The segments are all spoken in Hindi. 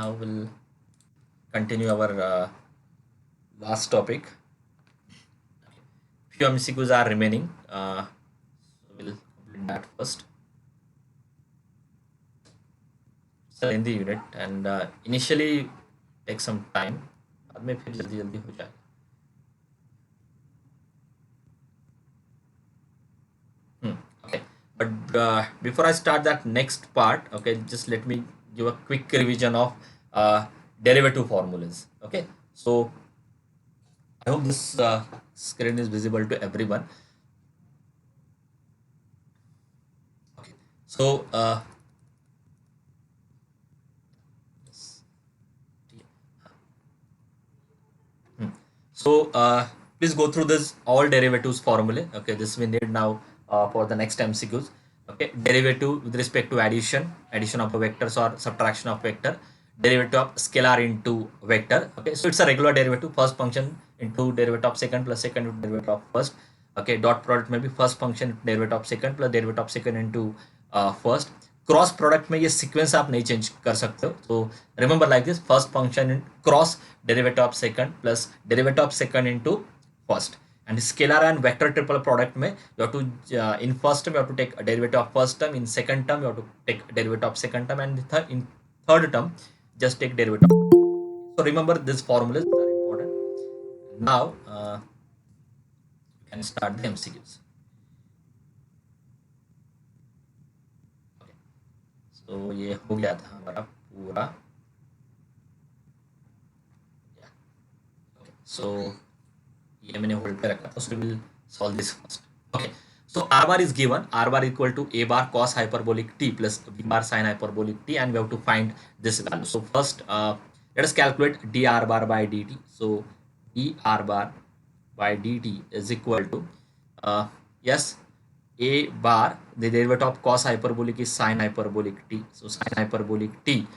now we'll continue our last topic. Few MCQs are remaining. So we'll complete that first. It's a lengthy unit and initially take some time. बाद में फिर जल्दी जल्दी हो जाएगा. Okay, but before I start that next part, okay, just let me give a quick revision of derivative formulas. Okay, so I hope this screen is visible to everyone. Okay, so please go through this all derivatives formula. Okay, this we need now for the next MCQs. Okay, derivative with respect to addition of vectors or subtraction of vector, derivative of scalar into vector. Okay, so it's a regular derivative, first function into derivative of second plus second into derivative of first. Okay, dot product may be first function derivative of second plus derivative of second into first. Cross product में ये सीक्वेंस आप नहीं चेंज कर सकते हो. तो remember like this, first function in cross derivative of second plus derivative of second into first. And scalar and vector triple product में you have to in first term you have to take derivative of first term, in second term you have to take derivative of second term, and in third term just take derivative. So remember this formulas are important. Now you can start the MCQs. तो ये हो गया था हमारा पूरा. सो ये मैंने होल्ड पे रखा था. So will solve this first. Okay, so r bar is given, r bar equal to a bar cos hyperbolic t plus b bar sin hyperbolic t, and we have to find this value. So first let us calculate dr bar by dt. So dr bar by dt is equal to yes, a bar, the derivative of cos hyperbolic is sin hyperbolic t, so sin hyperbolic t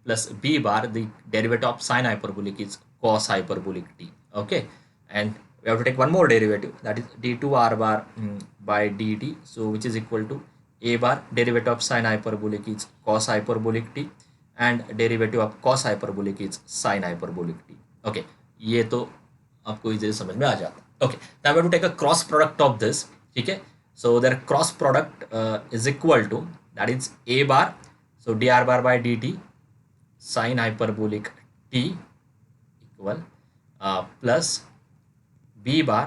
plus b bar, the derivative of sin hyperbolic is cos hyperbolic t. Okay, and we have to take one more derivative, that is d2 r bar by dt, so which is equal to a bar, derivative of sin hyperbolic is cos hyperbolic t, and derivative of cos hyperbolic is sin hyperbolic t. Okay, ये तो आपको इजीली समझ में आ जाता. Okay, now we have to take a cross product of this. ठीक है, so their cross product is equal to, that is a bar, so dr bar by dt sin hyperbolic t equal plus b bar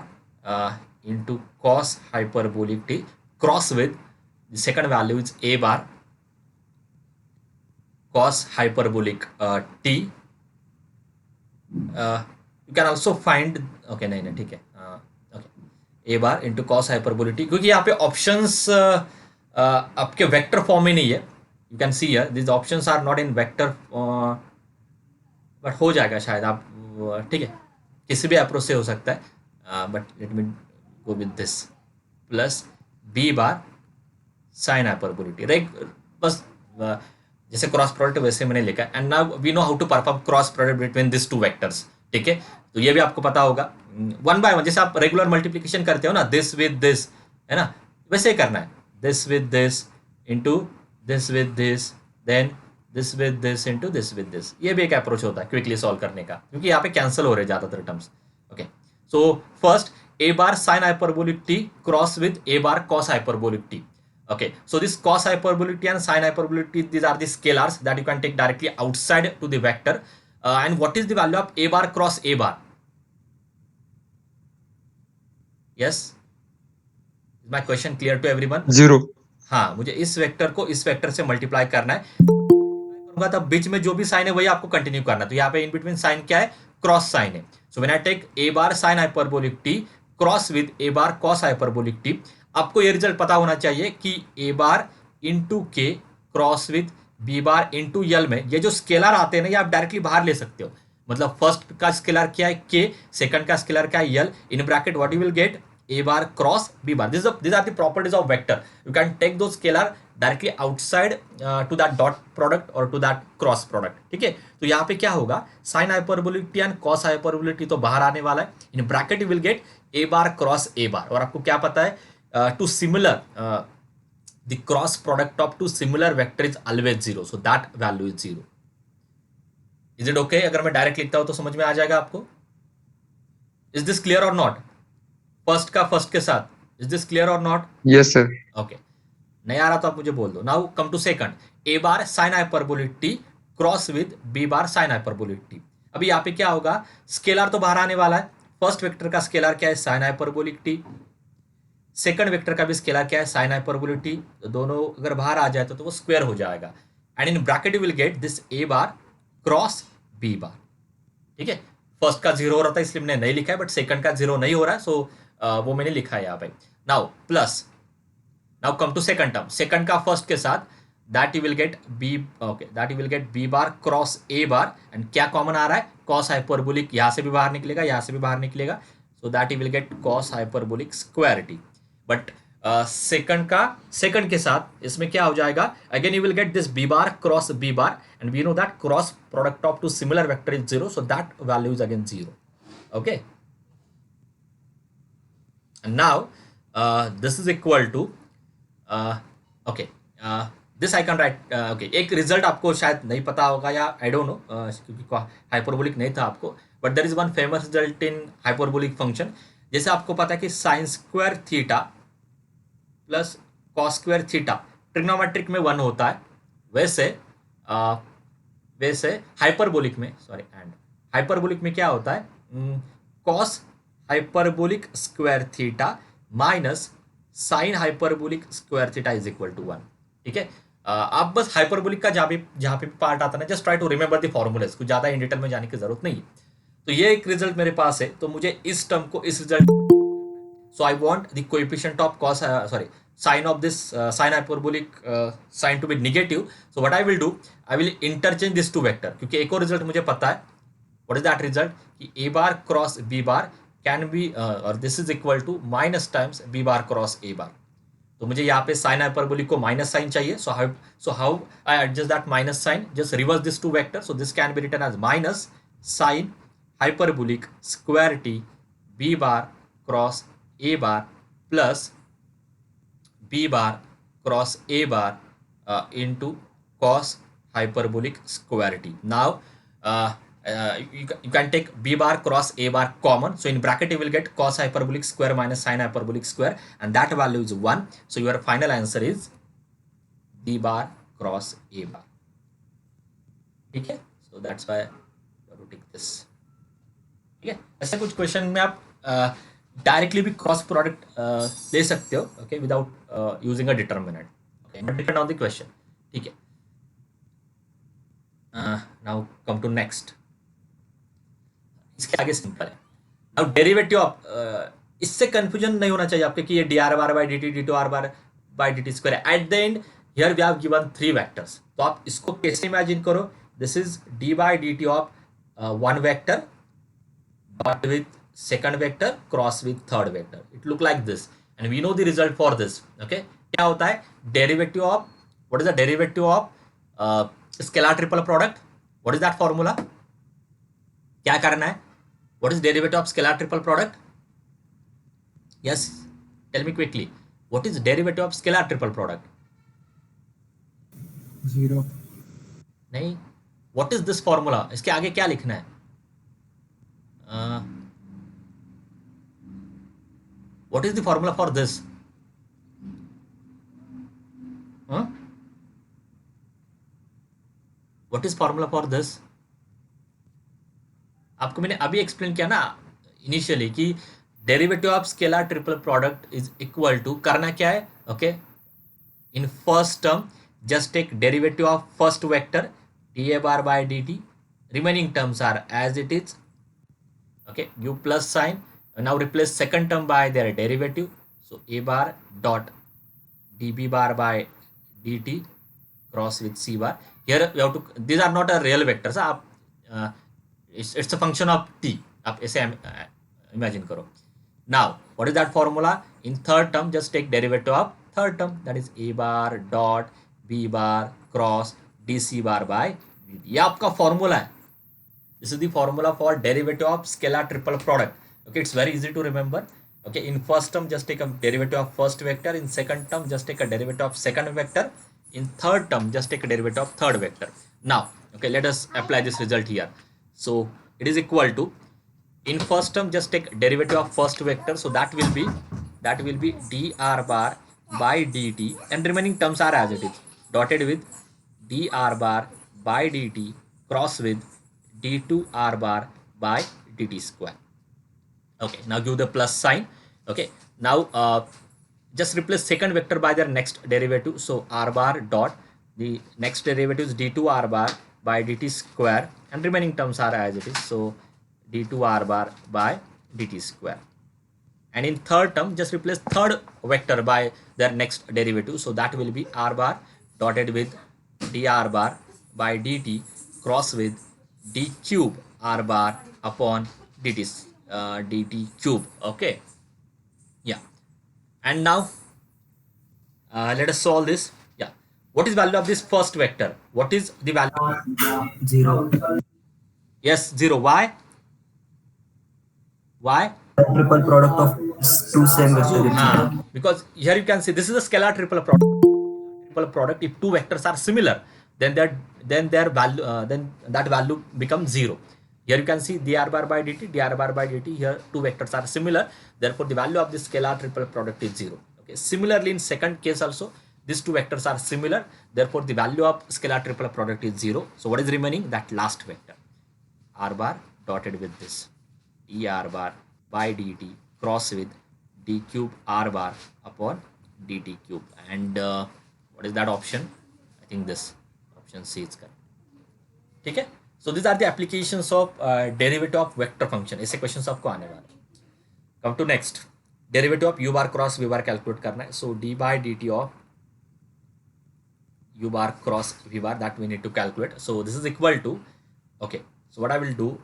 into cos hyperbolic t, cross with the second value is a bar cos hyperbolic t. You can also find, okay, नहीं ठीक है, ए बार इंटू कॉस हाइपरबोलिटी, क्योंकि यहाँ पे ऑप्शंस आपके वेक्टर फॉर्म में नहीं है. You can see here this options are not in vector, but हो जाएगा शायद आप, ठीक है, किसी भी अप्रोच से हो सकता है. But let me go with this plus B bar sine hyperbolic T, right. बस जैसे क्रॉस प्रोडक्ट वैसे मैंने लिखा. And now we know how to perform cross product between this two vectors. ठीक है, तो ये भी आपको पता होगा. वन बाय वन जैसे आप रेगुलर मल्टीप्लिकेशन करते हो ना, दिस विद दिस, है ना, वैसे ही करना है. This with this into this with this, then this with this into this with this. ये भी एक अप्रोच होता है क्विकली सॉल्व करने का, क्योंकि यहाँ पे कैंसिल हो रहे ज्यादातर terms. Okay, so first A bar sine hyperbolic T cross with A bar cos hyperbolic T. Okay, so this cos hyperbolic t and sin hyperbolic t, these are the scalars that you can take directly outside to the vector. And what is the value of a bar cross a bar? Yes, is my question clear to everyone? 0. हाँ, मुझे इस वेक्टर को इस वेक्टर से मल्टीप्लाई करना है. करूंगा तब बीच में जो भी साइन है वही आपको कंटिन्यू करना है. तो यहाँ पे इन बिटवीन साइन क्या है? क्रॉस साइन है. So when I take a bar sin hyperbolic t cross with a bar cos hyperbolic t, आपको ये रिजल्ट पता होना चाहिए कि ए बार इंटू के cross with B bar into यल में ये जो स्केलर आते हैं ना, ये आप डायरेक्टली बाहर ले सकते हो. मतलब फर्स्ट का स्केलर क्या है के, सेकंड का स्केलर क्या है यल, in bracket what you will get A bar cross B bar. This are the properties of vector. You can take दो scalar directly outside to that dot product और टू दैट क्रॉस प्रोडक्ट. ठीक है, तो यहाँ पे क्या होगा, sine hyperbolic T and cos hyperbolic T तो बाहर आने वाला है. In bracket you will get A bar cross A bar. और आपको क्या पता है, to similar the cross product of two similar vector is always 0, so that value is 0. Is it okay अगर मैं डायरेक्ट लिखता हूं तो समझ में आ जाएगा आपको? इज दिस क्लियर और नॉट? फर्स्ट का फर्स्ट के साथ, इज दिस क्लियर और नॉट? Yes sir. ओके, नहीं आ रहा तो आप मुझे बोल दो। Now come to second, A bar sine hyperbolic T cross with B bar sine hyperbolic T. अभी यहाँ पे क्या होगा, स्केलर तो बाहर आने वाला है, फर्स्ट वेक्टर का स्केलर क्या है, sign hyperbolic T, second vector का भी स्केलर क्या है, साइन हाइपरबोलिक टी। तो दोनों अगर बाहर आ जाए तो वो स्क्वायर हो जाएगा, and in bracket you will get this A bar cross B bar. ठीक है, फर्स्ट का जीरो हो रहा था इसलिए मैंने नहीं लिखा है, बट सेकंड का जीरो नहीं हो रहा है, सो वो मैंने लिखा है यहाँ पे। Now plus, now come to second term, second का फर्स्ट के साथ, that you will get B, okay, that you will get B bar cross A bar, and क्या कॉमन आ रहा है, कॉस हाइपरबोलिक, यहाँ से भी बाहर निकलेगा, यहाँ से भी बाहर निकलेगा, so that you will get cos hyperbolic square T. But second का सेकंड के साथ इसमें क्या हो जाएगा, again you will get this B bar cross B bar, and we know that cross product of two similar vector is zero, so that value is again zero. Okay, and now this is equal to okay, this I can write, okay, एक रिजल्ट आपको शायद नहीं पता होगा या आई डोंट नो, क्योंकि हाइपरबोलिक नहीं था आपको, but there is one famous result in hyperbolic function. जैसे आपको पता है कि sine square theta plus cos square theta trigonometric में 1 होता है, वैसे वैसे हाइपरबोलिक में, सॉरी, एंड हाइपरबोलिक में क्या होता है, cos hyperbolic square theta minus sine hyperbolic square theta is equal to 1। ठीक है, आप बस हाइपरबोलिक का जहाँ पे पार्ट आता है ना, just try to remember the formulas, कुछ ज़्यादा इन डिटेल में जाने की जरूरत नहीं है। तो ये एक रिजल्ट मेरे पास है, तो मुझे इस टर्म को इस result, so I want the coefficient of cos, sorry, sine of this sine hyperbolic sine to be negative. So what I will do, I will interchange this two vector, क्योंकि एक और रिजल्ट मुझे पता है, what is that result, कि a bar cross b bar can be or this is equal to minus times b bar cross a bar। तो मुझे यहाँ पे साइन हाइपरबोलिक को माइनस साइन चाहिए, so how I adjust that minus sign, just reverse this two vector, so this can be written as minus sine hyperbolic square t b bar cross a bar plus b bar cross a bar into cos hyperbolic square t. Now you can take b bar cross a bar common, so in bracket you will get cos hyperbolic square minus sin hyperbolic square, and that value is 1, so your final answer is b bar cross a bar। ठीक है, so that's why you have to take this। ठीक है, ऐसे कुछ क्वेश्चन में आप डायरेक्टली भी क्रॉस प्रोडक्ट ले सकते हो, okay, without using a determinant, okay, but depend on the question. ठीक है, नाउ कम टू नेक्स्ट, इसके आगे सिंपल है। नाउ डेरिवेटिव ऑफ, इससे कंफ्यूजन नहीं होना चाहिए आपके कि ये D R bar by D T, D two R bar by D T square है। At the end here we have given 3 vectors, तो आप इसको कैसे इमेजिन करो, this is D by D T of one vector but with second vector cross with third vector, it look like this, and we know the result for this। okay, क्या होता है, derivative of, what is the derivative of scalar triple product, what is that formula, क्या करना है, what is derivative of scalar triple product, yes, tell me quickly, what is derivative of scalar triple product? Zero. नहीं, what is this formula, इसके आगे क्या लिखना है, what is the formula for this, what is formula for this? आपको मैंने अभी एक्सप्लेन किया ना इनिशियली कि derivative of scalar triple product is equal to, करना क्या है, okay, in first term just take derivative of first vector dA bar by dt, remaining terms are as it is, okay, u plus sign, now replace second term by their derivative, so a bar dot dB bar by dt cross with c bar, here we have to, these are not a real vectors, आप it's a function of t, आप ऐसे imagine करो। now what is that formula, in third term just take derivative of third term, that is a bar dot b bar cross dc bar by dt, ये आपका फॉर्मूला है, this is the formula for derivative of scalar triple product, okay, it's very easy to remember, okay, in first term just take a derivative of first vector, in second term just take a derivative of second vector, in third term just take a derivative of third vector। now Okay, let us apply this result here. So it is equal to, in first term just take derivative of first vector, so that will be dr bar by dt, and remaining terms are as it is, dotted with dr bar by dt cross with d2 r bar by dt square. Okay, now give the plus sign. Okay, now just replace second vector by their next derivative, so r bar dot the next derivative is d2 r bar by dt square, and remaining terms are as it is, so d2 r bar by dt square. And in third term just replace third vector by their next derivative, so that will be r bar dotted with dr bar by dt cross with d cube r bar upon dt dt cube. Okay, yeah. And now let us solve this. Yeah, what is value of this first vector? What is the value? 0. Yes, 0. Why? Triple product of two same vector is 0. Because here you can see this is a scalar triple product. If two vectors are similar, then their value then that value becomes 0. Here you can see dr bar by dt, dr bar by dt. Here two vectors are similar, therefore the value of this scalar triple product is 0. Okay. Similarly, in second case also, these two vectors are similar, therefore the value of scalar triple product is 0. So what is remaining? That last vector, r bar dotted with this dr bar by dt cross with d cube r bar upon dt cube. And what is that option? I think this option C is correct. Okay, so these are the applications of derivative of vector function. ऐसे questions आपको आने वाले. Come to next, derivative of u bar cross v bar calculate करना है. So d by dt of u bar cross v bar, that we need to calculate. So this is equal to, okay, so what I will do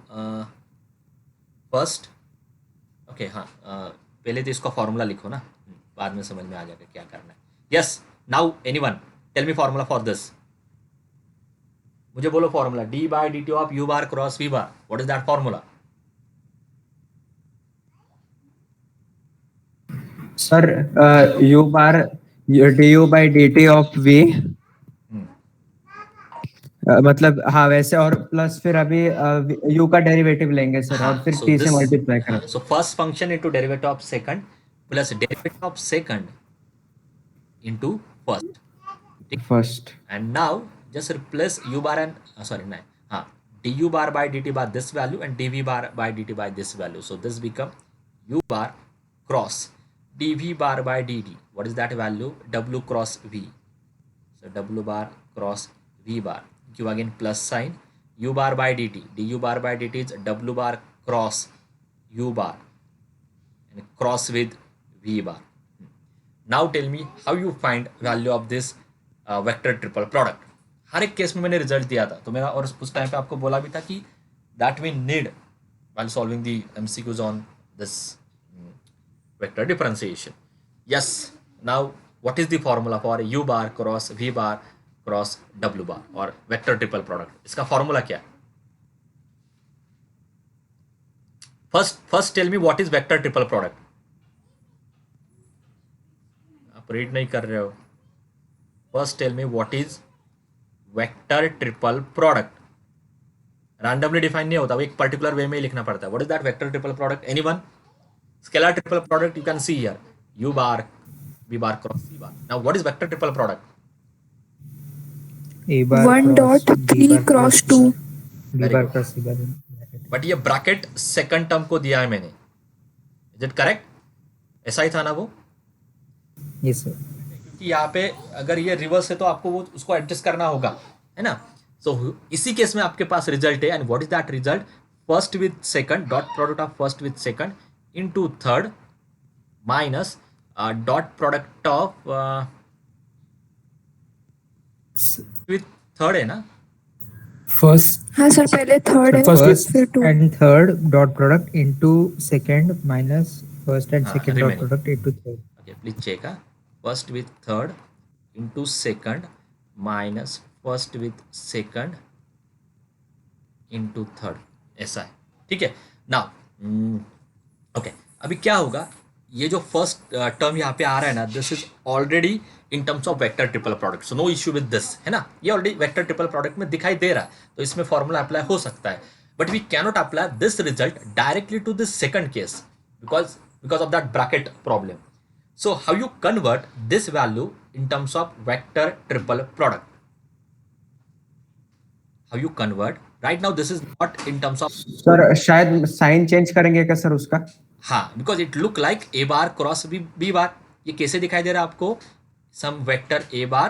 first, okay, हाँ पहले तो इसका फॉर्मूला लिखो ना, बाद में समझ में आ जाएगा क्या करना है. Yes, now anyone tell me formula for this. मुझे बोलो formula d by dt of u bar cross v bar. What is that formula? Sir, u bar du by dt of v, मतलब हाँ वैसे, और प्लस फिर अभी u का डेरिवेटिव लेंगे सर, और फिर t से मल्टीप्लाई करें. So first function into derivative of second plus derivative of second into first. And now just replace u bar and sorry no, du bar by dt by this value and dv bar by dt by this value. So this become u bar cross dv bar by dt. What is that value? W cross v. So w bar cross v bar. Give again plus sign, u bar by dt. Du bar by dt is w bar cross u bar and cross with v bar. Now tell me how you find value of this vector triple product. हर एक केस में मैंने रिजल्ट दिया था, तो मेरा और उस टाइम पे आपको बोला भी था कि that we need while solving the MCQs on this vector differentiation. Yes, now what is the formula for u bar cross v bar cross w bar और वेक्टर ट्रिपल प्रोडक्ट? इसका फॉर्मूला क्या है? First tell me what is vector triple product. आप रीड नहीं कर रहे हो. First tell me what is vector triple product. Randomly define नहीं होता, वो एक पर्टिकुलर वे में ही लिखना पड़ता है. What is that vector triple product? Anyone? Scalar triple product you can see here, u bar v bar cross c bar. Now what is vector triple product? a bar 1.3 cross 2 b bar cross c bar. But ये ब्रैकेट सेकंड टर्म को दिया है मैंने. Is it correct? ऐसा ही था ना वो? Yes sir. कि यहाँ पे अगर ये रिवर्स है तो आपको वो उसको एडजस्ट करना होगा, है ना. सो इसी केस में आपके पास रिजल्ट है. And what is that result? First with second, dot product of first with second into third minus dot product of with third है ना. फर्स्ट, हाँ सर, पहले थर्ड है फर्स्ट फिर two. And third dot product into second minus first and हाँ, second dot remaining. Product into third. Okay, please check. First with third into second minus first with second into third, ऐसा है. ठीक है. नाउ ओके, अभी क्या होगा, ये जो फर्स्ट टर्म यहाँ पे आ रहा है ना, this is already in terms of vector triple product, so no issue with this, है ना, ये ऑलरेडी वेक्टर ट्रिपल प्रोडक्ट में दिखाई दे रहा है, तो इसमें फॉर्मूला अप्लाई हो सकता है, but we cannot apply this result directly to this second case because of that bracket problem. So how you convert this value in terms of vector triple product? How you convert? Right now this is not in terms of, sir शायद साइन चेंज करेंगे क्या सर उसका? हाँ, because it look like a bar cross b bar. ये कैसे दिखाई दे रहा है आपको? Some vector a bar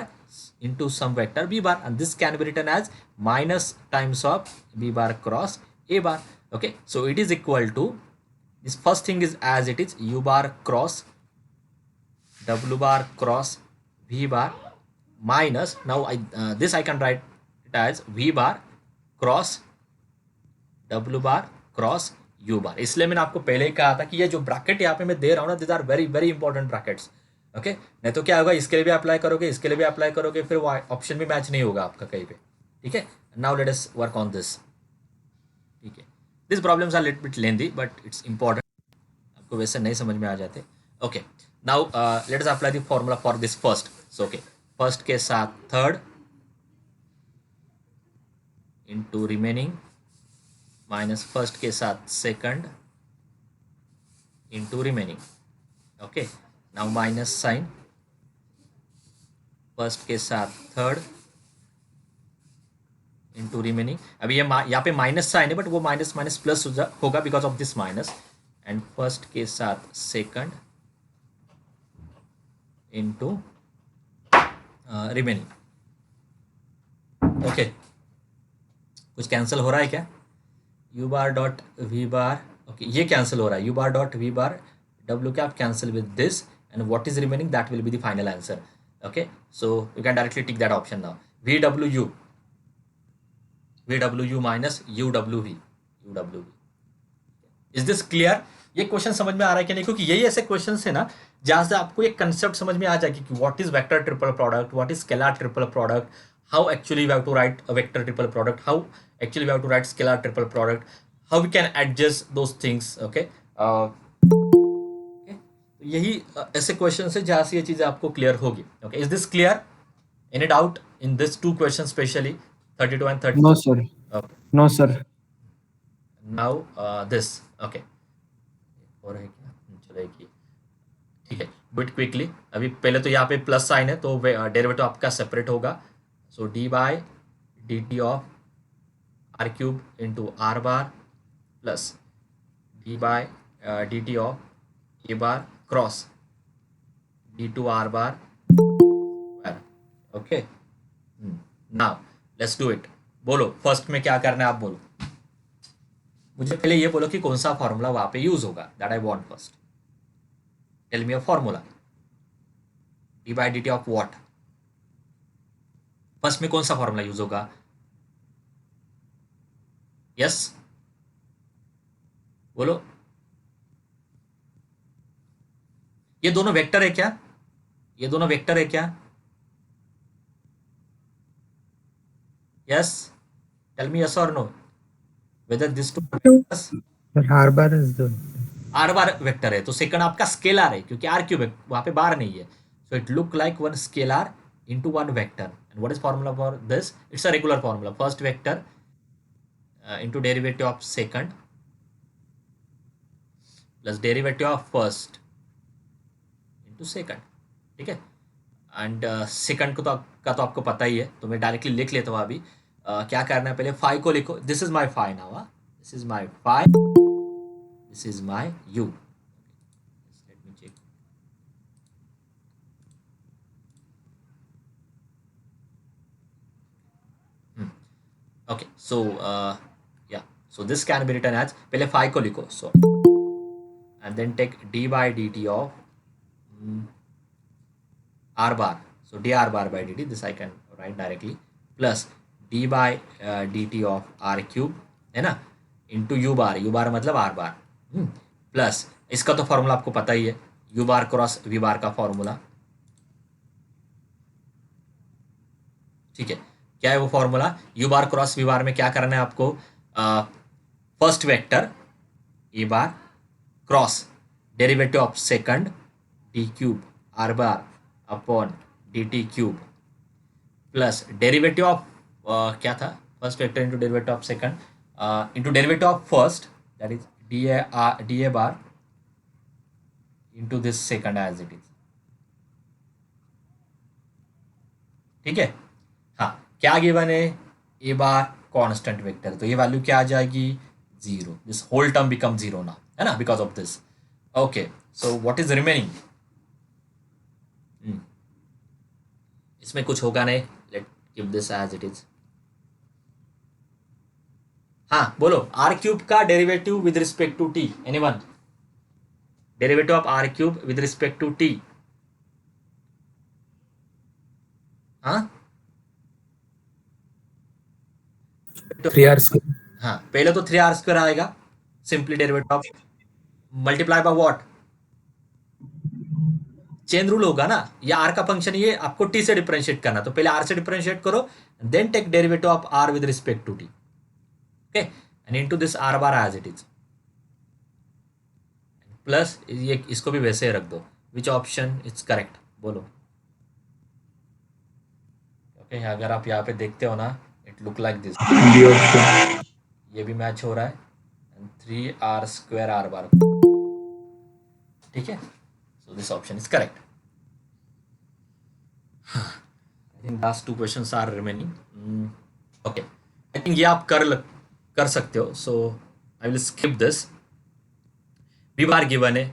into some vector b bar, and this can be written as minus times of b bar cross a bar. Okay, so it is equal to, this first thing is as it is, u bar cross w bar cross v bar minus, now this I can write it as v bar cross w bar cross u bar. इसलिए मैंने आपको पहले ही कहा था कि ये जो ब्रैकेट यहाँ पे मैं दे रहा हूँ ना, this are very very important brackets. Okay, नहीं तो क्या होगा, इसके लिए भी अप्लाई करोगे, इसके लिए भी अप्लाई करोगे, फिर वो ऑप्शन भी मैच नहीं होगा आपका कहीं पे. ठीक है, now let us work on this. ठीक है, this problems are little bit lengthy but it's important, आपको वैसे नहीं समझ में आ जाते. Okay, now let us apply the formula for this first. So okay, first के साथ third into remaining minus first के साथ second into remaining. Okay, now minus sign, first के साथ थर्ड इनटू रिमेनिंग. अभी ये यहाँ पे माइनस साइन है बट वो माइनस माइनस प्लस होगा because of this minus, and first के साथ सेकंड इनटू रिमेनिंग. ओके, कुछ कैंसिल हो रहा है क्या? u बार डॉट v बार, ओके ये कैंसिल हो रहा है, u bar dot v bar w cap cancel with this, and what is remaining, that will be the final answer. Okay, so you can directly tick that option now. vw minus uw. Is this clear? ये क्वेश्चन समझ में आ रहा है कि नहीं? क्योंकि यही ऐसे क्वेश्चन है ना जहाँ से आपको एक कंसेप्ट समझ में आ जाएगी कि what is vector triple product, what is scalar triple product, how actually we have to write a vector triple product, how actually we have to write scalar triple product, how we can adjust those things. Okay, okay? यही ऐसे क्वेश्चन है जहाँ से ये चीज़ें आपको क्लियर होगी. Okay, is this clear? Any doubt in this two question specially 32 and 30? No sir. Okay. No sir. Now this. Okay, हो रहा है क्या? चलो एक ही. ठीक है, बिट क्विकली. अभी पहले तो यहाँ पे प्लस साइन है तो डेरिवेटिव आपका सेपरेट होगा. So D by D T of R cube into R bar plus D by D T of A bar cross D two R bar. Okay, now let's do it. बोलो फर्स्ट में क्या करना है, आप बोलो. मुझे पहले ये बोलो कि कौन सा फॉर्मूला वहां पे यूज होगा, that I want first. Tell me a formula. D by D T of what? First में कौन सा फॉर्मूला यूज होगा? यस, बोलो. ये दोनों वेक्टर है क्या? ये दोनों वेक्टर है क्या? यस, टेल मी यस और no whether this two vectors. R bar is the R bar vector है तो सेकंड आपका स्केलर है क्योंकि आर क्यूब है, वहां पे बार नहीं है. So it look like one scalar into one vector, and what is formula for this? It's a regular formula. First vector into derivative of second plus derivative of first into second. ठीक है, एंड सेकंड को तो आपको पता ही है तो मैं डायरेक्टली लिख लेता हूँ. अभी क्या करना है, पहले फाई को लिखो. This is my phi now. This is my phi, this is my U. Let me check. Okay, so yeah, so this can be written as, पहले phi को लिखो, so and then take d by dt of r bar, so dr bar by dt, this I can write directly, plus d by dt of r cube, है ना, into u bar मतलब r bar, प्लस इसका तो फॉर्मूला आपको पता ही है, u bar cross v bar का फॉर्मूला. ठीक है, क्या है वो formula? u bar cross v बार में क्या करना है आपको? First vector a bar cross derivative of second D cube are bar upon D T cube plus derivative of क्या था first vector into derivative of second into derivative of first that is D A bar into this second as it is. ठीक है. हाँ, क्या गिवन है? ए बार कांस्टेंट वेक्टर, तो ये वैल्यू क्या आ जाएगी? 0. This whole term become 0 now, है ना, because of this. Okay, so what is remaining? इसमें कुछ होगा नहीं. Let keep this as it is. हाँ बोलो, आर क्यूब का derivative with respect to T. Anyone? Derivative of R cube with respect to T. हाँ 3r². हाँ, पहले तो 3r² आएगा, simply derivative of multiply by what? Chain rule होगा ना. ये आर का फंक्शन, ये आपको टी से डिफरेंशिएट करना, तो पहले आर से डिफरेंशिएट करो, then take derivative of R with respect to T. Okay, and into this R bar as it is plus ये, इसको भी वैसे ही रख दो. Which option is correct? बोलो. ओके, अगर आप यहाँ पे देखते हो ना, it look like this. B option. ये भी मैच हो रहा है. 3r² are bar. ठीक है, so this option is correct. I think last 2 questions are remaining. Okay, I think ये आप कर सकते हो. So I will skip this. B bar given है,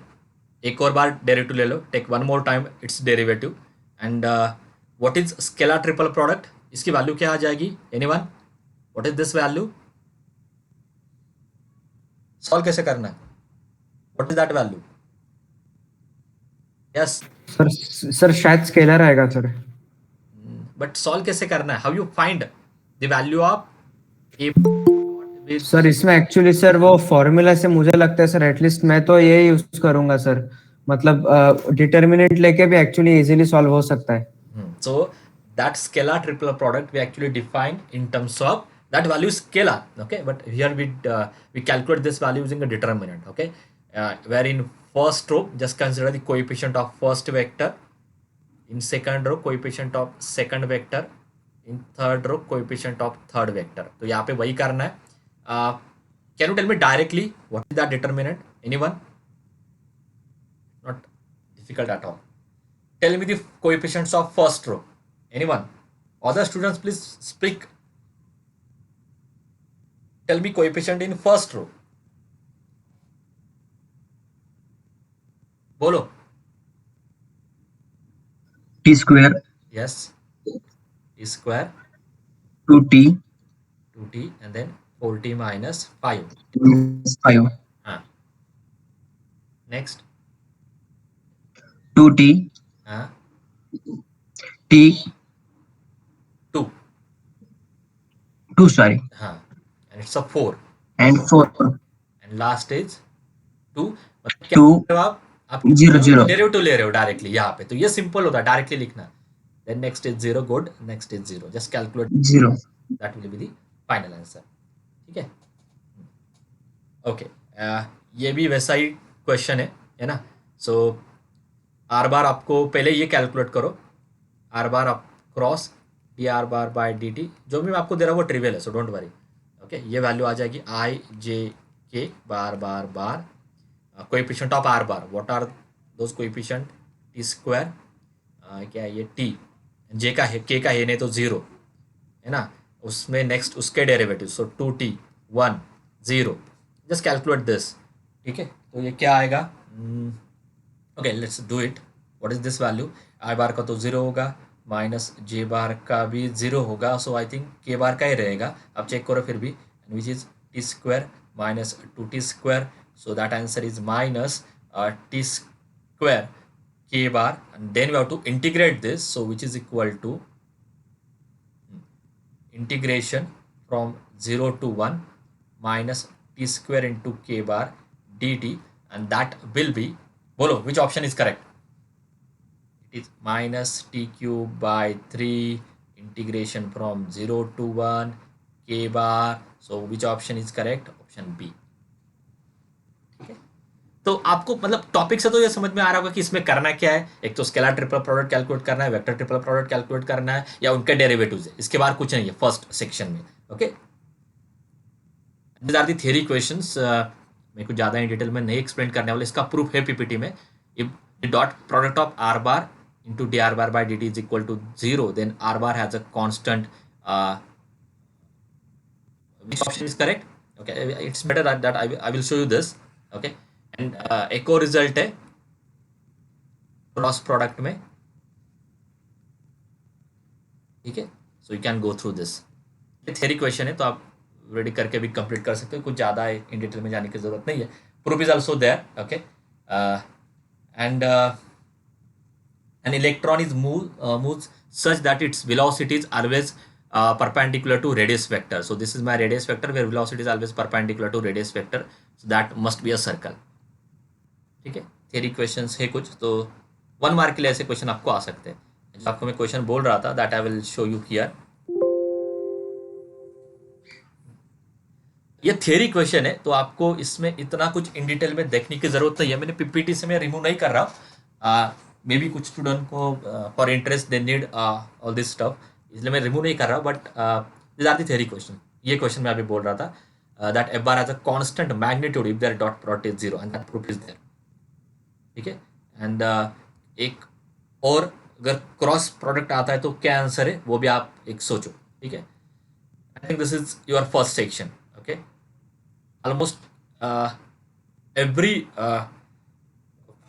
एक और बार डेरिवेटिव ले लो. Take one more time it's derivative. And what is scalar triple product? इसकी वैल्यू क्या आ जाएगी? Anyone? What is this value? Solve कैसे करना है? What is that value? Yes, sir शायद स्केलर आएगा सर. बट सॉल्व कैसे करना है? How you find the value of A? Sir इसमें एक्चुअली सर वो फॉर्मूला से मुझे लगता है सर, एटलीस्ट मैं तो ये यूज करूंगा सर. मतलब डिटर्मिनेंट लेके भी एक्चुअली इजीली सॉल्व हो सकता है. So that scalar triple product we actually define in terms of that value is scalar. Okay, but here we calculate this value using a determinant. Okay, where in first row just consider the coefficient of first vector, in second row coefficient of second vector, in third row coefficient of third vector. तो यहाँ पे वही करना है. Can you tell me directly what is that determinant? Anyone? Not difficult at all. Tell me the coefficients of first row. Anyone? Other students, please speak. Tell me coefficient in first row. Bolo. T². Yes. T square 2t. 2t and then 4t minus 5. -5. Next. 2t. T. 2. 2, sorry. And it's a 4. And 4. And last is 2. Two. आप 0, 0. डेरिवेटिव ले रहे हो डायरेक्टली यहाँ पे, तो ये सिंपल होता है, डायरेक्टली लिखना. Then next is 0. Good. Next is 0. Just calculate. 0. That will be the final answer. ठीक है. ओके, ये भी वैसा ही क्वेश्चन है ना. सो आर बार आपको पहले ये कैलकुलेट करो. आर बार आप cross D R bar by D T, जो भी मैं आपको दे रहा हूँ वो ट्रिवियल है, सो डोंट वरी. ओके, ये वैल्यू आ जाएगी I J K bar bar bar coefficient of R bar. What are those coefficient? T square, क्या है ये, टी. जे का है, के का है नहीं तो 0 है ना. उसमें नेक्स्ट उसके derivative, so 2t 1 0. Just calculate this. ठीक है, तो ये क्या आएगा? Okay, let's do it. What is this value? I bar का तो 0 होगा, माइनस जे बार का भी 0 होगा, सो आई थिंक के बार का ही रहेगा. अब चेक करो फिर भी. Which is T square minus 2t square, so that answer is minus t square k bar, and then we have to integrate this, so which is equal to integration from 0 to 1 minus t square into k bar dt, and that will be, bolo, which option is correct? It is minus t cube by 3 integration from 0 to 1 k bar. So which option is correct? Option B. तो आपको मतलब टॉपिक से तो ये समझ में आ रहा होगा कि इसमें करना क्या है। एक तो स्केलर ट्रिपल प्रोडक्ट कैलकुलेट करना है, वेक्टर ट्रिपल प्रोडक्ट कैलकुलेट करना है, या उनके डेरिवेटिव्स है, इसके बाहर कुछ नहीं है फर्स्ट सेक्शन में। Okay, these are the theory questions. मैं कुछ ज़्यादा इन डिटेल में नहीं एक्सप्लेन करने वाला, इसका प्रूफ है पीपीटी में। If the dot product of R bar into D R bar by D T is equal to 0, then R bar has a constant. which option is correct? Okay, it's better that I will show you this. Okay, and एक और रिजल्ट है क्रॉस प्रोडक्ट में, ठीक है। So you can go through this. ये थ्योरी क्वेश्चन है तो आप रेडी करके भी कंप्लीट कर सकते हो, कुछ ज़्यादा इन डिटेल में जाने की जरूरत नहीं है। Proof is also there. Okay, and an electron is moves such that its velocity is always perpendicular to radius vector. So this is my radius vector where velocity is always perpendicular to radius vector. So that must be a circle. ठीक है, थियरी क्वेश्चंस है कुछ, तो 1 मार्क के लिए ऐसे क्वेश्चन आपको आ सकते हैं। जो आपको मैं क्वेश्चन बोल रहा था that I will show you here. ये थियरी क्वेश्चन है तो आपको इसमें इतना कुछ इन डिटेल में देखने की जरूरत नहीं है। मैंने पीपीटी से मैं रिमूव नहीं कर रहा। मे बी कुछ स्टूडेंट को for interest they need all this stuff, इसलिए मैं रिमूव नहीं कर रहा। But this are the theory question. ये क्वेश्चन मैं अभी बोल रहा था that F bar has a constant magnitude if their dot product is 0 and that proof is there. ठीक है, एंड एक और अगर क्रॉस प्रोडक्ट आता है तो क्या आंसर है वो भी आप एक सोचो। ठीक है, I think this is your first section. Okay, almost every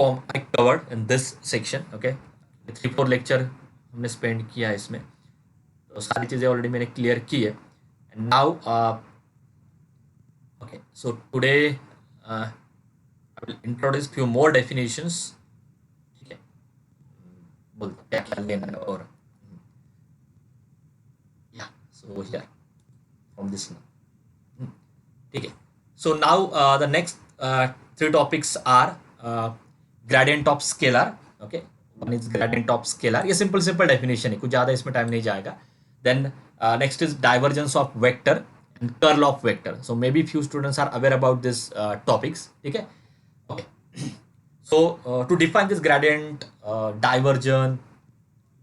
form I covered in this section. Okay, 3-4 lecture हमने स्पेंड किया है इसमें, तो सारी चीज़ें ऑलरेडी मैंने क्लियर की है। And now okay, so today I will introduce few more definitions. ठीक है, बोल क्या क्या लेना है और या so here from this now. ठीक है, so now the next 3 topics are gradient of scalar. Okay, one is gradient of scalar, ये सिंपल डेफिनेशन है, कुछ ज़्यादा इसमें टाइम नहीं जाएगा। Then next is divergence of vector and curl of vector. So may be few students are aware about this topics. ठीक है, okay, so to define this gradient, divergence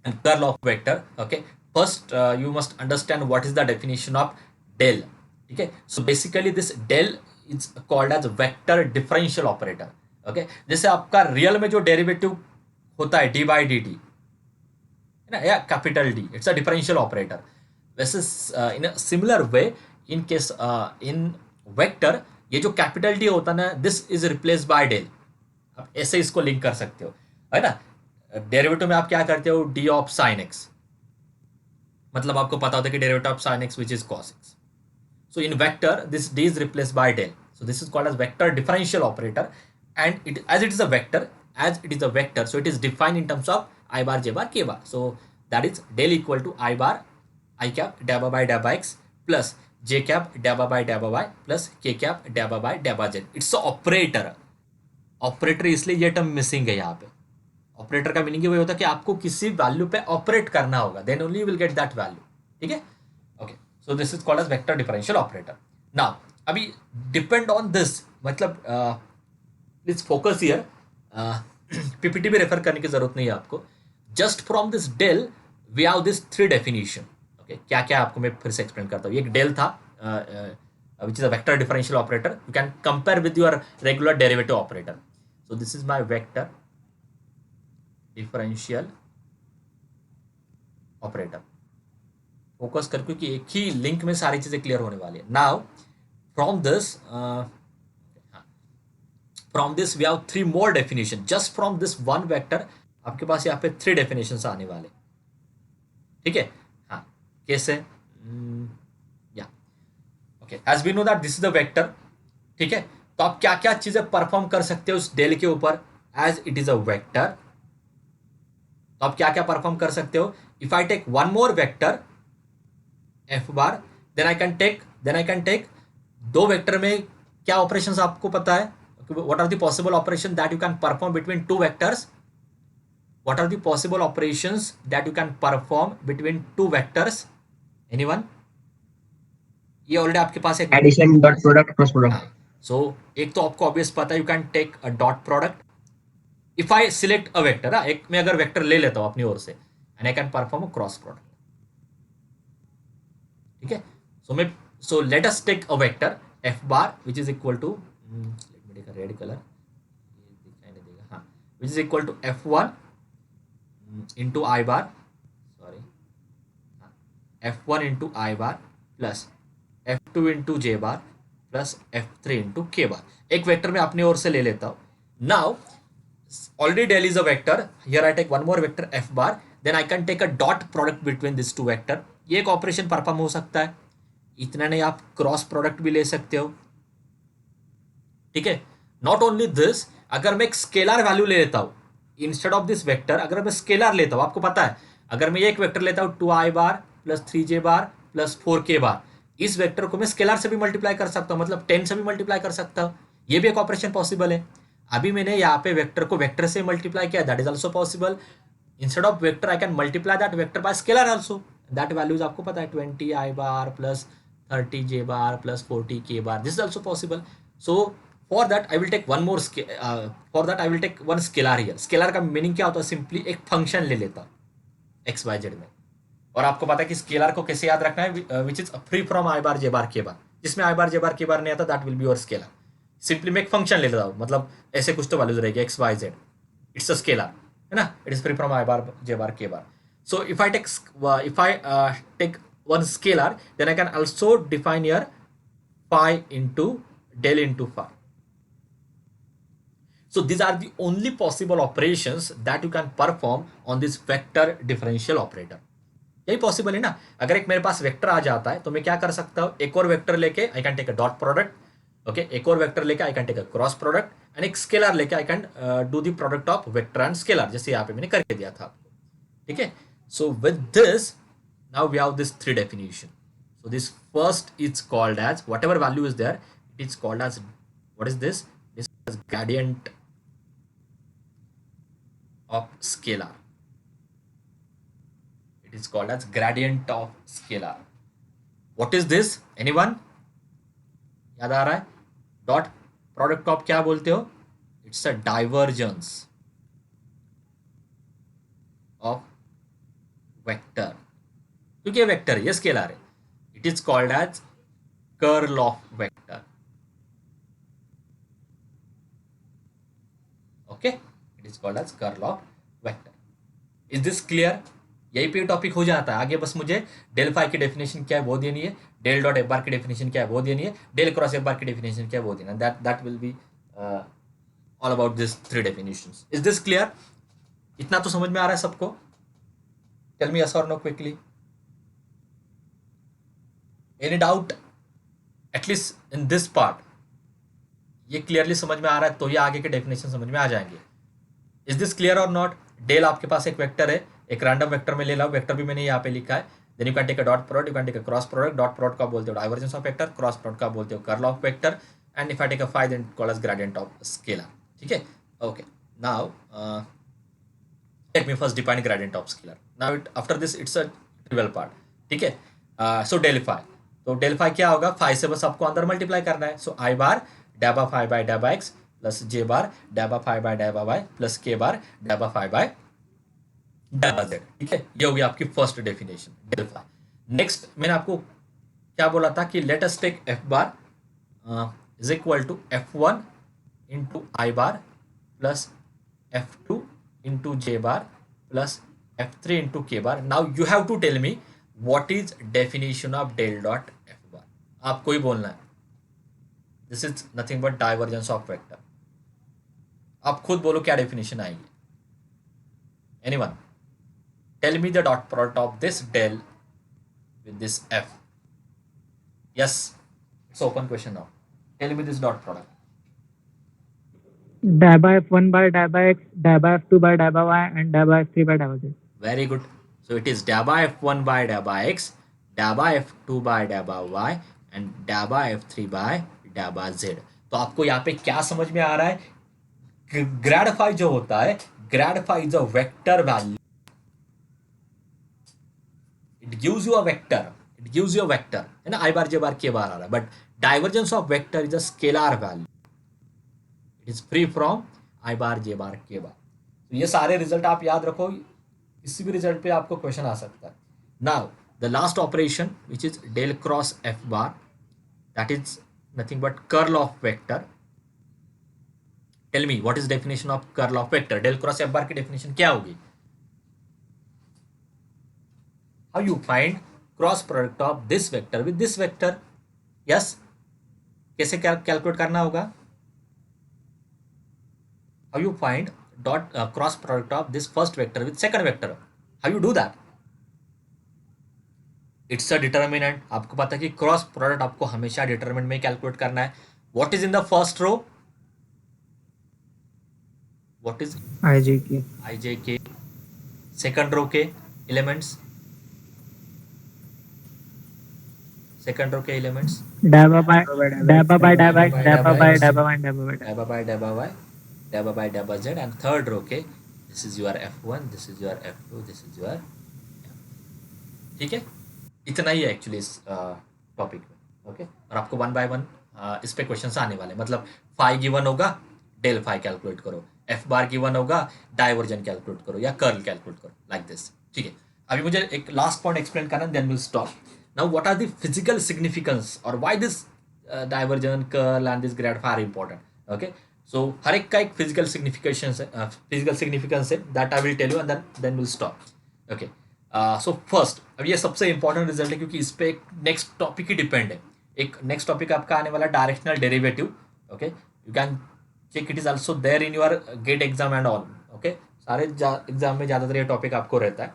and curl of vector, okay, first you must understand what is the definition of del. ठीक है, so basically this del is called as vector differential operator. Okay, जैसे आपका रियल में जो डेरिवेटिव होता है डी बाई डी टी है ना, या capital D, it's a differential operator. वैसे in a similar way in case in vector ये जो कैपिटल डी होता है ना, this is replace by del. आप ऐसे इसको लिंक कर सकते हो, है ना। डेरिवेटिव में आप क्या करते हो, डी ऑफ साइन एक्स, मतलब आपको पता होता है कि derivative of sine X which is cos X. So in vector this D is replace by del, so this is called as vector differential operator. And as it is a vector, so it is defined in terms of I bar, J bar, K bar. So that is del equal to I bar, I cap, dabba by dabba x plus J cap, dabba by dabba y plus K cap, dabba by dabba z. It's a operator. Operator इसलिए ये टर्म मिसिंग है यहाँ पे। ऑपरेटर का मीनिंग वही होता है कि आपको किसी वैल्यू पे ऑपरेट करना होगा, then only you will get that value. ठीक है, okay, so this is called as vector differential operator. Now अभी डिपेंड ऑन दिस, मतलब प्लीज फोकस हियर, पीपीटी भी रेफर करने की जरूरत नहीं है आपको। Just from this del we have this 3 definition. Okay, क्या क्या आपको मैं फिर से एक्सप्लेन करता हूँ। एक डेल था which is a vector differential operator, you can compare with your regular derivative operator. So this is my vector differential operator. Focus कर, क्योंकि एक ही लिंक में सारी चीजें क्लियर होने वाली है। Now from this From this we have 3 more definition. Just from this one vector आपके पास यहाँ पे 3 definitions आने वाले। ठीक है, हाँ, कैसे, या okay, as we know that this is the vector। ठीक है, तो आप क्या क्या चीजें परफॉर्म कर सकते हो उस डेल के ऊपर, as it is a vector। तो आप क्या क्या परफॉर्म कर सकते हो, if I take one more vector f bar, then I can take 2 vector में क्या ऑपरेशंस आपको पता है। What are the possible operations that you can perform between 2 vectors? What are the possible operations that you can perform between 2 vectors? Anyone? ये ऑलरेडी आपके पास एक addition, dot product, cross product. So एक तो आपको ऑब्वियस पता है, you can take a dot product if I select a vector. एक मैं अगर वेक्टर ले लेता हूं अपनी ओर से and I can perform a cross product, ठीक है। So let us take a vector F bar which is equal to, let me take a red colour, ये दिखाई नहीं देगा, हाँ, which is equal to F1 into I bar, sorry, F1 into I bar plus F2 into J bar plus F3 into K bar. एक वेक्टर मैं अपनी ओर से ले लेता हूं। Now already del is a vector, here I take one more vector f bar, then I can take a dot product between these two vector। ये एक ऑपरेशन परफॉर्म हो सकता है। इतना नहीं, आप क्रॉस प्रोडक्ट भी ले सकते हो, ठीक है। नॉट ओनली दिस, अगर मैं एक स्केलर वैल्यू ले लेता हूं इंस्टेड ऑफ दिस वेक्टर, अगर मैं स्केलर लेता हूं, आपको पता है अगर मैं एक वेक्टर लेता हूं 2i बार प्लस 3j बार प्लस 4k बार, इस वेक्टर को मैं स्केलर से भी मल्टीप्लाई कर सकता हूं, मतलब 10 से भी मल्टीप्लाई कर सकता हूं। ये भी एक ऑपरेशन पॉसिबल है। अभी मैंने यहाँ पे वेक्टर को वेक्टर से मल्टीप्लाई किया, that is also possible. Instead of vector I can multiply that vector by scalar also. That values आपको पता है 20i bar plus 30j bar plus 40k bar, this is also possible. So for that I will take one more for that I will take one scalar here. Scalar का मीनिंग क्या होता है, सिंपली एक फंक्शन ले लेता हूं एक्स वाई जेड में। और आपको पता है कि स्केलर को कैसे याद रखना है, which is free from I bar J bar K bar. जिसमें आई बार जे बार के बार नहीं आता, that will be your scalar. Simply मैं एक फंक्शन ले लेता हूँ, मतलब ऐसे कुछ तो वैल्यूज रहेगी X Y Z, it's a scalar, है ना, it is free from I bar J bar K bar. So if I take one scalar, then I can also define here phi into del into phi. So these are the only possible operations that you can perform on this vector differential operator. यही पॉसिबल है ना। अगर एक मेरे पास वेक्टर आ जाता है तो मैं क्या कर सकता हूँ, एक और वेक्टर लेके I can take a dot product, okay, एक और वेक्टर लेके I can take a cross product and एक स्केलर लेके I can do the product of vector and scalar, जैसे यहाँ पे मैंने करके दिया था आपको, ठीक है। So with this now we have this three definition. So this first is called as, whatever value is there, it is called as, what is this? This is gradient of scalar. It is called as gradient of scalar. What is this? Anyone? याद आ रहा है? Dot product को आप क्या बोलते हो? It's a divergence of vector. क्योंकि ये वेक्टर है, ये स्केलर है। It is called as curl of vector. Okay, it is called as curl of vector. Is this clear? यही पे टॉपिक हो जाता है। आगे बस मुझे डेल फाई की डेफिनेशन क्या है वो देनी है, डेल डॉट एफ बार की डेफिनेशन क्या है वो देनी है, डेल क्रॉस एफ बार की डेफिनेशन क्या है वो देना है। That will be all about this three definitions. Is this clear? इतना तो समझ में आ रहा है सबको? टेल मी यस और no quickly. Any doubt at least in this part? ये क्लियरली समझ में आ रहा है तो ये आगे के डेफिनेशन समझ में आ जाएंगे। इज दिस क्लियर और नॉट? डेल आपके पास एक वेक्टर है, एक रैंडम वेक्टर में ले लो, वेक्टर भी मैंने यहाँ पे लिखा है। Then you can take a dot product, you can take a cross product. Dot product का बोलते हो divergence of vector, cross product का बोलते हो curl of vector, and if I take a phi then call as gradient of scalar, ठीक है। Okay, now let me first define gradient of scalar. Now after this it's a trivial part, ठीक है। सो डेल फाई, तो डेल फाई क्या होगा, फाई से बस आपको अंदर मल्टीप्लाई करना है। सो आई बार डैबा फाई बाय डैबा एक्स प्लस जे बार डैबा फाई बाय डैबा वाई प्लस के बार डैबा फाई बाय डैबा जेड, ठीक है। ये होगी आपकी first definition del phi. Next मैंने आपको क्या बोला था कि let us take F bar is equal to F1 into I bar plus F2 into J bar plus F3 into K bar. Now you have to tell me what is definition of del dot f bar? आपको ही बोलना है। This is nothing but divergence of vector. आप खुद बोलो क्या डेफिनेशन आएगी। Anyone tell me the dot product of this del with this f? yes, it's open question now. Tell me this dot product. Dabba F1 by Dabba X, Dabba F2 by Dabba Y, and Dabba F3 by Dabba Z. Very good. So it is dabba f1 by dabba x, dabba f2 by dabba y, and dabba f3 by dabba z. तो आपको यहाँ पे क्या समझ में आ रहा है? ग्रेड फाई जो होता है, grad phi is a vector value. It gives you a vector, it it gives you a vector, है ना, आई बार जे बार के बार आ रहा है, but divergence of vector is a scalar value, it is free from I bar J bar K bar. तो ये सारे रिजल्ट आप याद रखो, किसी भी रिजल्ट पे आपको क्वेश्चन आ सकता है। Now the last operation which is del cross F bar, that is nothing but curl of vector. Tell me what is definition of curl of vector, del cross F bar की डेफिनेशन क्या होगी? How you find cross product of this vector with this vector? Yes, कैसे कैलकुलेट करना होगा? How you find dot cross product of this first vector with second vector? How you do that? It's a determinant. आपको पता है कि क्रॉस प्रोडक्ट आपको हमेशा डिटर्मिनेंट में कैलकुलेट करना है। What is in the first row? What is IJK. I J K? Second row के एलिमेंट्स, सेकंड रो के elements Dabba by dabba by dabba x, dabba by dabba y, dabba by dabba. dabba by dabba y, dabba by dabba z, and third row के this is your f1, this is your f2, this is your f. ठीक है, इतना ही है एक्चुअली इस टॉपिक में। ओके, और आपको वन बाय वन इस पे क्वेश्चन आने वाले, मतलब फाई गिवन होगा, डेल फाई कैलकुलेट करो, एफ बार गिवन होगा, डाइवर्जन कैलकुलेट करो या कर्ल कैलकुलेट करो, लाइक दिस। ठीक है, अभी मुझे एक लास्ट पॉइंट एक्सप्लेन करना, then will stop. Now what are the physical significance और why this divergence, curl and this grad far important? Okay, so हर एक का एक फिजिकल सिग्निफिकेशन है, फिजिकल सिग्निफिकेंस है, that I will tell you and then will stop. Okay, so first, अब ये सबसे इंपॉर्टेंट रिजल्ट है क्योंकि इस पे एक नेक्स्ट टॉपिक ही डिपेंड है। एक नेक्स्ट टॉपिक आपका आने वाला directional derivative. Okay, you can check, it is also there in your GATE exam and all. Okay, सारे एग्जाम में ज़्यादातर ये टॉपिक आपको रहता है।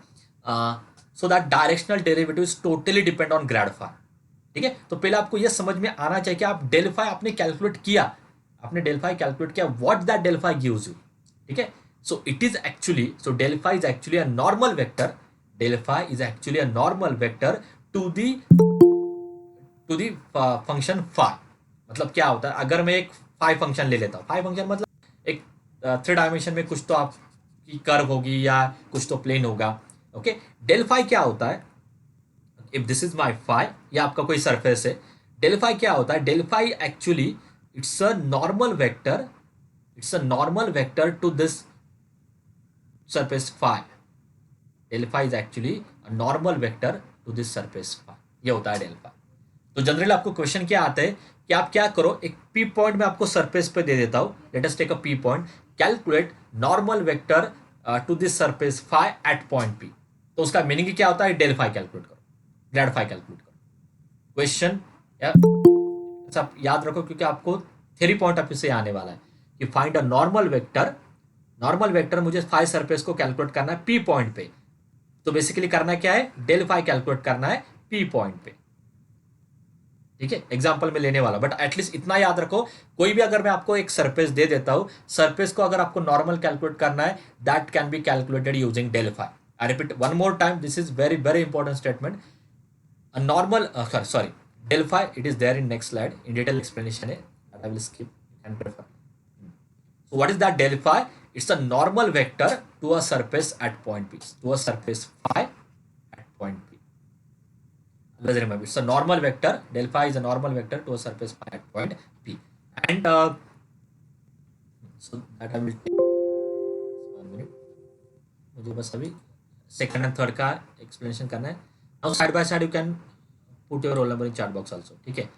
So that directional derivative is totally depend on grad phi. ठीक है, तो पहले आपको ये समझ में आना चाहिए कि आप डेल फाई आपने कैलकुलेट किया, आपने डेल फाई कैलकुलेट किया, what that del phi gives you. ठीक है, so it is actually, so del phi is actually a normal vector, del phi is actually a normal vector to the function phi। मतलब क्या होता है, अगर मैं एक phi फंक्शन ले लेता हूँ, phi फंक्शन मतलब एक 3 डायमेंशन में कुछ तो आपकी कर्व होगी या कुछ तो प्लेन होगा। ओके, डेल फाई क्या होता है, if this is my phi या आपका कोई सरफेस है, डेल फाई क्या होता है, del phi actually it's a normal vector, it's a normal vector to this surface phi. Del phi is actually a normal vector to this surface phi, ये होता है डेल फाई। तो जनरली आपको क्वेश्चन क्या आता है कि आप क्या करो, एक पी पॉइंट में आपको सरफेस पे दे देता हूं, let us take a P point, calculate normal vector to this surface phi at point P. तो उसका मीनिंग क्या होता है, डेल फाई कैलकुलेट करो, ग्रेड फाई कैलकुलेट करो। क्वेश्चन सब याद रखो क्योंकि आपको थ्योरी पॉइंट ऑफ व्यू से आने वाला है कि find a normal vector, normal vector मुझे फाई सरफेस को कैलकुलेट करना है पी पॉइंट पे। तो बेसिकली करना क्या है, डेल फाई कैलकुलेट करना है पी पॉइंट पे। ठीक है, एग्जांपल में लेने वाला, बट एटलीस्ट इतना याद रखो, कोई भी अगर मैं आपको एक सरफेस दे देता हूं, सरफेस को अगर आपको नॉर्मल कैलकुलेट करना है, that can be calculated using del phi. I repeat one more time, this is very very important statement. A normal sorry del phi, it is there in next slide, in detail explanation है, I will skip and prefer. So what is that del phi? It's a normal vector to a surface at point P. To a surface phi at point P. Always remember, it's a normal vector. Del phi is a normal vector to a surface phi at point P. And so that I will take 1 minute. मुझे बस अभी सेकंड एंड थर्ड का एक्सप्लेनेशन करना है। Now side by side you can put your roll number in chat box also. ठीक है,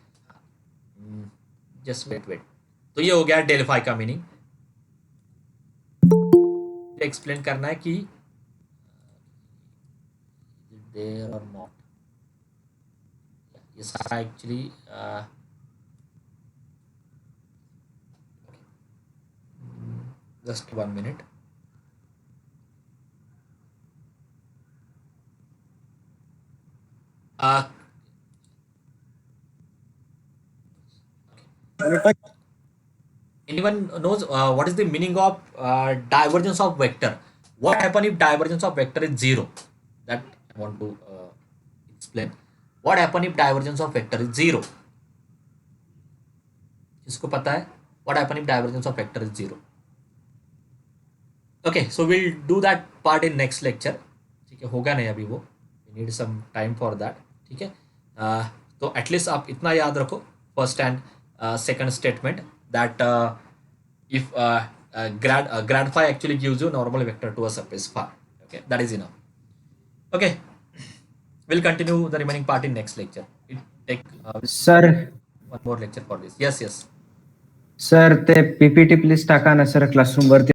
just wait. तो ये हो गया del phi का मीनिंग। एक्सप्लेन करना है कि देयर और नॉट, ये सारा actually just 1 minute. Anyone knows what is the meaning of divergence of vector? What happen if divergence of vector is 0? That I want to explain. What happen if divergence of vector is 0? किसको पता है what happen if divergence of vector is 0? Okay, so we'll do that part in next lecture. ठीक है, होगा नहीं अभी वो, we need some time for that. ठीक है, तो एटलीस्ट आप इतना याद रखो, first and second statement, that if grad phi actually gives you normal vector to a surface phi. Okay, that is enough. Okay, we'll continue the remaining part in next lecture. It take sir one more lecture for this. Yes. Sir ते पीपीटी प्लीज टाका ना सर क्लासरूम वरती